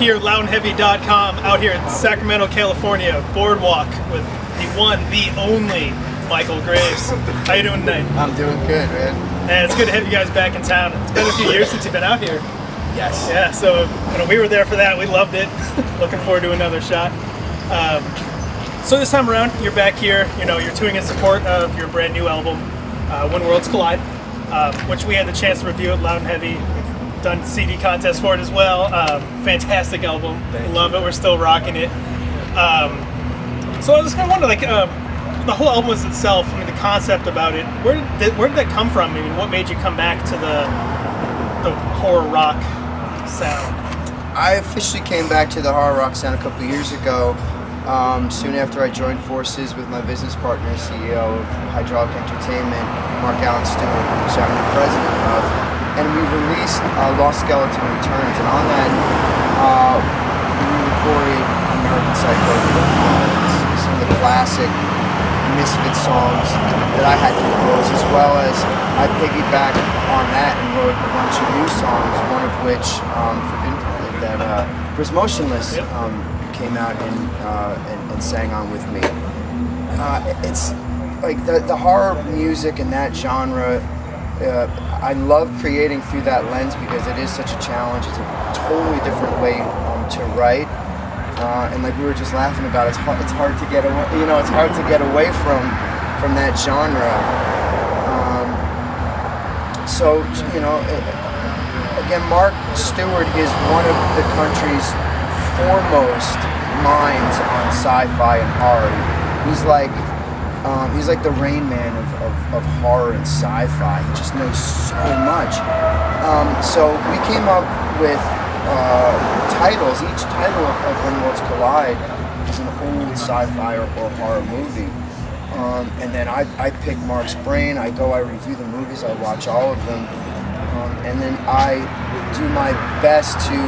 here, loudandheavy.com, out here in Sacramento, California, Boardwalk with the one, the only Michael Graves. How you doing tonight? I'm doing good, man. And it's good to have you guys back in town. It's been a few years since you've been out here. Yes. Yeah, so we were there for that. We loved it. Looking forward to another shot. So this time around, you're back here. You're touring in support of your brand new album, When Worlds Collide, which we had the chance to review at Loud and Heavy. We've done CD contests for it as well. Fantastic album. Love it. We're still rocking it. So I was kind of wondering, the whole album itself. I mean, the concept about it. Where did that come from? I mean, what made you come back to the horror rock sound? I officially came back to the horror rock sound a couple of years ago, soon after I joined forces with my business partner, CEO of Hydraulic Entertainment, Mark Allen Stewart, which I'm the president of, and we released Lost Skeleton Returns, and on that we recorded American Psycho, some of the classic Misfit songs that I had composed, as well as I piggybacked on that and wrote a bunch of new songs, one of which, that was Motionless, came out and sang on with me. It's like the horror music and that genre, I love creating through that lens because it is such a challenge. It's a totally different way to write. And like we were just laughing about, it's hard to get away. It's hard to get away from that genre. Again, Mark Stewart is one of the country's foremost minds on sci-fi and horror. He's like the Rain Man of horror and sci-fi. He just knows so much. So we came up with titles. Each title of When Worlds Collide is an old sci-fi or horror movie. And then I pick Mark's brain. I review the movies. I watch all of them. And then I do my best to,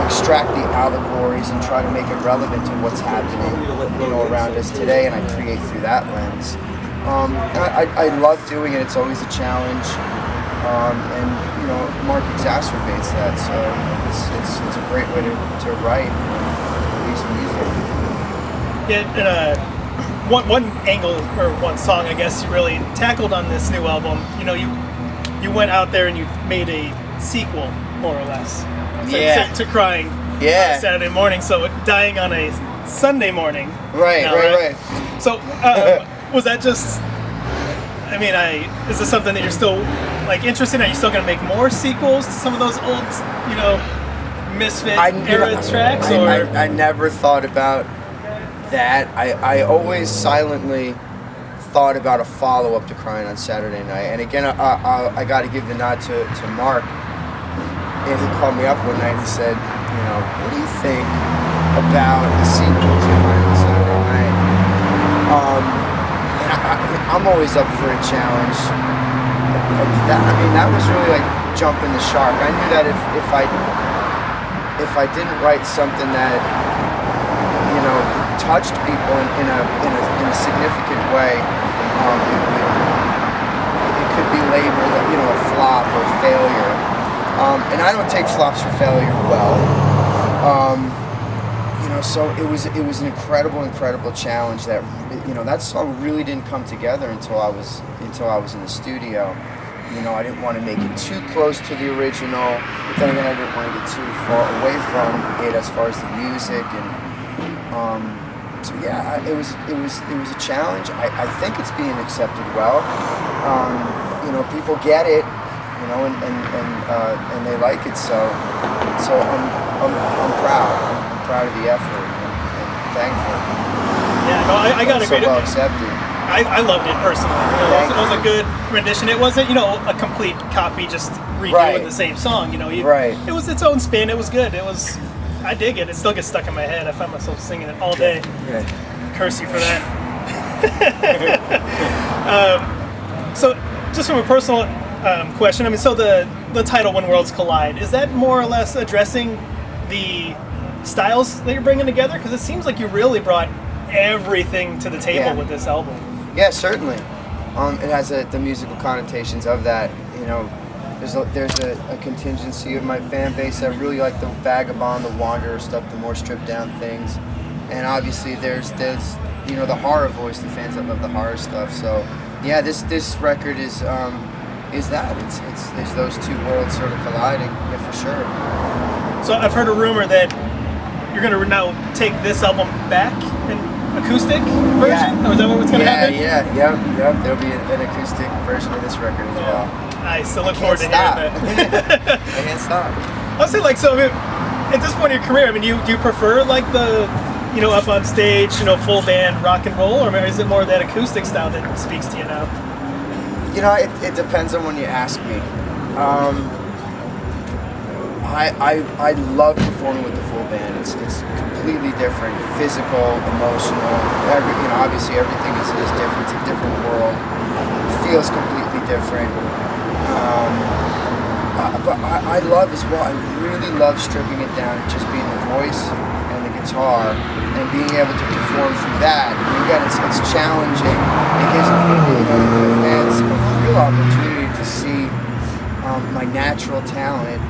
extract the allegories and try to make it relevant to what's happening, around us today. And I create through that lens. I love doing it. It's always a challenge. And Mark exacerbates that, so it's a great way to write and release music. Yeah, and one angle or one song, I guess, you really tackled on this new album. You went out there and you made a sequel, more or less, to Crying Saturday Morning. So Dying on a Sunday Morning. Right. So was that just? I mean, is this something that you're still interested in? Are you still going to make more sequels to some of those old, Misfit era tracks? Or I never thought about that. I always silently thought about a follow-up to Crying on Saturday Night. And again, I got to give the nod to Mark. And he called me up one night and he said, what do you think about a sequel to Crying on Saturday Night? I'm always up for a challenge. That was really like jumping the shark. I knew that if I didn't write something that touched people in a significant way, it could be labeled a flop or failure. And I don't take flops or failure well. So it was an incredible challenge that that song really didn't come together until I was in the studio. I didn't want to make it too close to the original, but then again I didn't want to get too far away from it as far as the music it was a challenge. I think it's being accepted well. People get it, and they like it. So I'm proud. I'm proud of the effort and thankful. Yeah, no, I got so well accepted. I loved it personally. It was a good rendition. It wasn't, a complete copy, just redoing the same song. It was its own spin. It was good. I dig it. It still gets stuck in my head. I find myself singing it all day. Yeah. Curse you for that. So, just from a personal question, so the title "When Worlds Collide" is that more or less addressing the styles that you're bringing together? Because it seems like you really brought everything to the table with this album. Yeah, certainly. It has the musical connotations of that. there's a contingency of my fan base that really like the vagabond, the wanderer stuff, the more stripped down things, and obviously there's you know, the horror voice, the fans that love the horror stuff. So yeah, this record is that it's those two worlds sort of colliding, yeah, for sure. So I've heard a rumor that you're going to now take this album back in acoustic version? Yeah. Or is that what's going to happen? Yeah. There'll be an acoustic version of this record as well. Nice. I look forward to hearing that. I can't stop. I'll say, like, so at this point in your career, I mean, do you prefer like the, you know, up on stage, you know, full band rock and roll, or is it more that acoustic style that speaks to you now? You know, it depends on when you ask me. I love performing with the full band. It's completely different, physical, emotional. Obviously everything is different. It's a different world. It feels completely different. But I love as well. I really love stripping it down and just being the voice and the guitar and being able to perform through that. And again, it's challenging. It gives the fans a real opportunity to see my natural talent.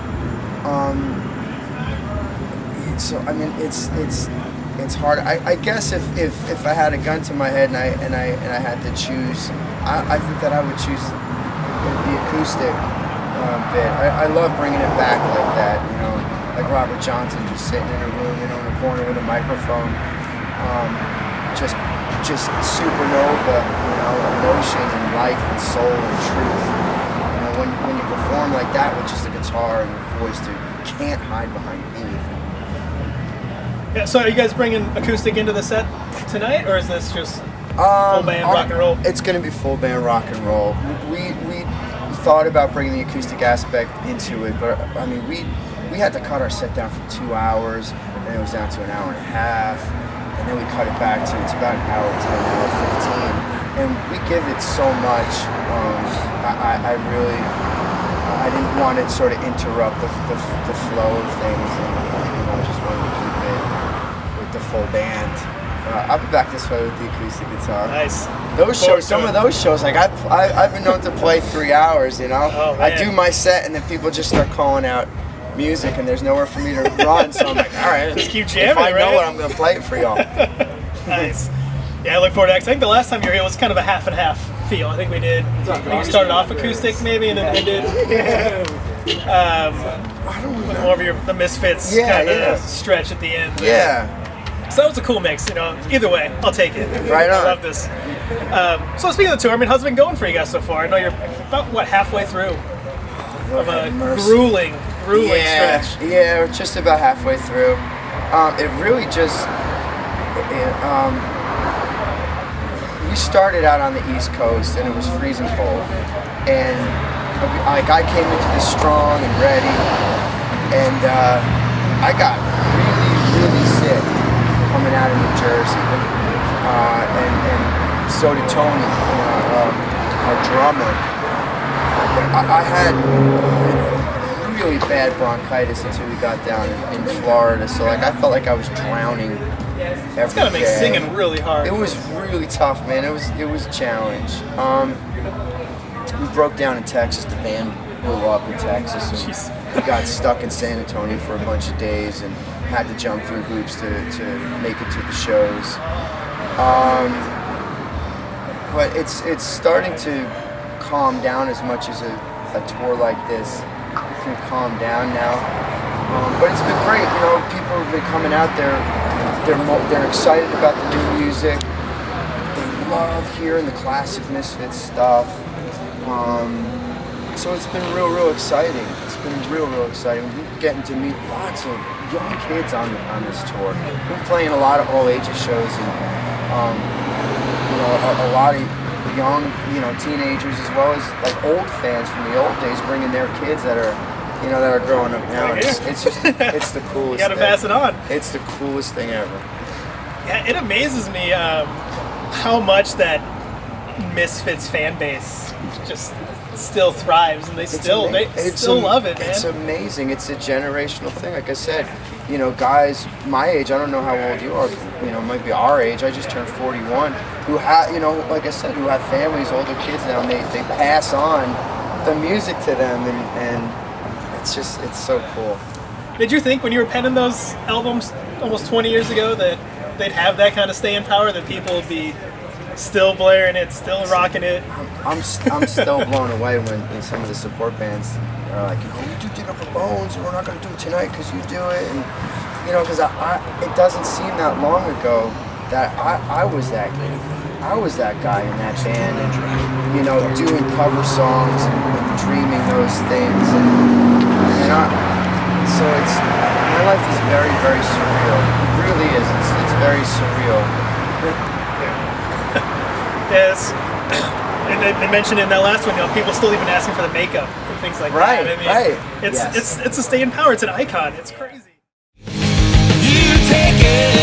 So I mean, it's hard. I guess if I had a gun to my head and I had to choose, I think that I would choose the acoustic bit. I love bringing it back like that. You know, like Robert Johnson just sitting in a room, you know, in a corner with a microphone, just supernova, you know, emotion and life and soul and truth. You know, when you perform like that with just a guitar and a voice, dude, you can't hide behind anything. Yeah, so are you guys bringing acoustic into the set tonight, or is this just full band rock and roll? It's going to be full band rock and roll. We thought about bringing the acoustic aspect into it, but I mean, we had to cut our set down from 2 hours, and it was down to an hour and a half, and then we cut it back to it's about an hour 10, hour 15, and we give it so much. I didn't want to sort of interrupt the flow of things, and I just wanted to keep it with the full band. I'll be back this way with the acoustic guitar. Nice. Those shows, some of those shows, like I've been known to play 3 hours. You know, oh, I do my set, and then people just start calling out music, and there's nowhere for me to run. So I'm like, all right, just keep jamming. If I know it, I'm gonna play it for y'all. Nice. Yeah, I look forward to it. I think the last time you were here was kind of a half and half feel. I think we started off acoustic maybe, and then ended I don't remember. more of the Misfits kind of stretch at the end. Yeah. So that was a cool mix, you know. Either way, I'll take it. Right on. I love this. So speaking of the tour, I mean, how's it been going for you guys so far? I know you're about, halfway through of a grueling stretch. Yeah, we're just about halfway through. It really just... we started out on the East Coast, and it was freezing cold. And like, I came into this strong and ready, and I got really sick coming out of New Jersey, and so did Tony, our drummer. I had really bad bronchitis until we got down in Florida, so like I felt like I was drowning every day. It's gotta make singing really hard. It was really tough, man. It was a challenge. We broke down in Texas. The van blew up in Texas, and we got stuck in San Antonio for a bunch of days and had to jump through hoops to make it to the shows. But it's starting to calm down as much as a tour like this can calm down now. But it's been great. You know, people have been coming out there. They're excited about the new music. They love hearing the classic Misfits stuff. So it's been real exciting. It's been real exciting. We're getting to meet lots of young kids on this tour. We're playing a lot of all ages shows, and a lot of young, teenagers as well as like old fans from the old days, bringing their kids that are growing up now. It's it's the coolest. You gotta thing. pass it on. It's the coolest thing ever. Yeah, it amazes me how much that Misfits fan base just still thrives, and they still love it, man. It's amazing. It's a generational thing. Like I said, guys my age, I don't know how old you are, might be our age. I just turned 41. Who have, like I said, who have families, older kids now, and they pass on the music to them, and it's so cool. Did you think when you were penning those albums almost 20 years ago that they'd have that kind of staying power, that people would be still blaring it, still rocking it? I'm still blown away when some of the support bands are like, you do Dig Up Her Bones, and we're not going to do it tonight because you do it, and because it doesn't seem that long ago that I was that guy in that band, and doing cover songs and dreaming those things, so my life is very, very surreal. It really is. It's very surreal. Yes. And they mentioned in that last one, people still even asking for the makeup and things like right, that. Right. It's a staying power. It's an icon. It's crazy. You take it.